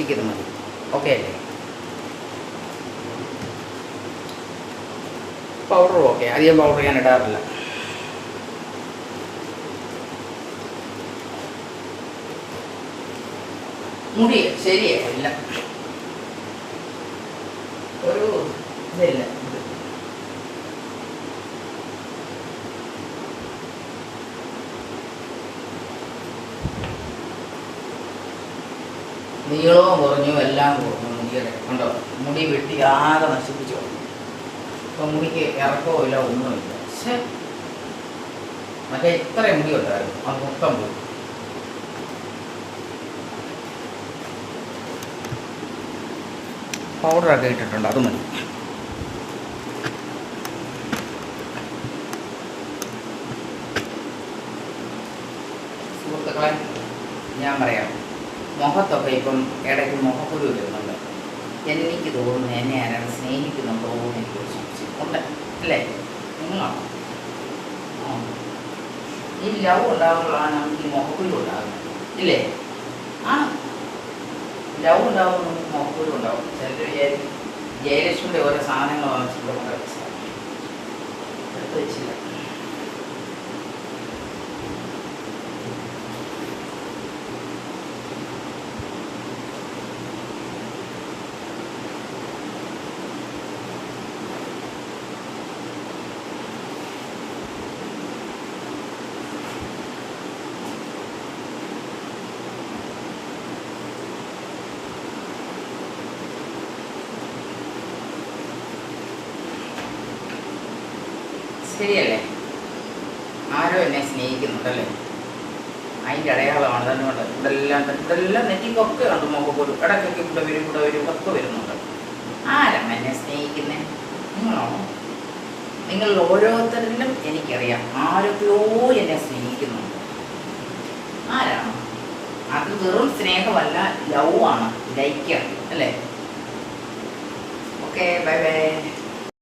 Lipstick ഇത് മതി. Okay അല്ലേ? പൗഡറും ഓക്കെ. അധികം പൗഡർ ഞാൻ ഇടാറില്ല. മുടി ശരിയല്ല, ഒരു ഇതില്ല. നീളവും കുറഞ്ഞു, എല്ലാം കുറഞ്ഞു. മുടിയുടെ കണ്ടോ, മുടി വെട്ടി ആകെ നശിപ്പിച്ചു. ഇപ്പം മുടിക്ക് ഇറക്കവും ഇല്ല, ഒന്നുമില്ല. പക്ഷേ മറ്റേ ഇത്രയും മുടി ഉണ്ടായിരുന്നു, അത് മൊത്തം പോയി. പൗഡറൊക്കെ ഇട്ടിട്ടുണ്ട്, അത് മതി. സുഹൃത്തുക്കളെ, ഞാൻ പറയാം, മുഖത്തൊക്കെ ഇപ്പം ഇടയ്ക്ക് മുഖക്കുരു വരുന്നുണ്ട്. എനിക്ക് തോന്നുന്നു എന്നെ ആരാണ് സ്നേഹിക്കുന്നുണ്ടോ എന്ന് എനിക്ക് സംശയം ഉണ്ട്. അല്ലേ? നിങ്ങളാണോ? ഈ ലവ് ഉണ്ടാകുമ്പോഴാണ് നമുക്ക് ഈ മുഖക്കുരു ഉണ്ടാകുന്നത്. ഇല്ലേ? ആ, ലവ് ഉണ്ടാകുമ്പോൾ നമുക്ക് മുഖക്കുരു ഉണ്ടാവും. ചിലർ ജയലക്ഷ്മിയുടെ ഓരോ സാധനങ്ങൾ വാങ്ങിച്ചിട്ട് എടുത്ത് വെച്ചില്ല. ശരിയല്ലേ? ആരോ എന്നെ സ്നേഹിക്കുന്നുണ്ടല്ലേ? അതിൻ്റെ അടയാളമാണ് തന്നെ. ഇവിടെല്ലാം നെറ്റിക്കൊക്കെ കണ്ടു മുഖപ്പൊരു ഇടയ്ക്കൊക്കെ ഇവിടെ വരും ഒക്കെ വരുന്നുണ്ട്. ആരാണ് എന്നെ സ്നേഹിക്കുന്നത്? നിങ്ങളാണോ? നിങ്ങൾ ഓരോരുത്തരിലും എനിക്കറിയാം ആരൊക്കെയോ എന്നെ സ്നേഹിക്കുന്നുണ്ട്. ആരാണ്? അത് വെറും സ്നേഹമല്ല, ലവ് ആണ്, ലൈക്കാണ്. അല്ലേ? Okay, bye bye.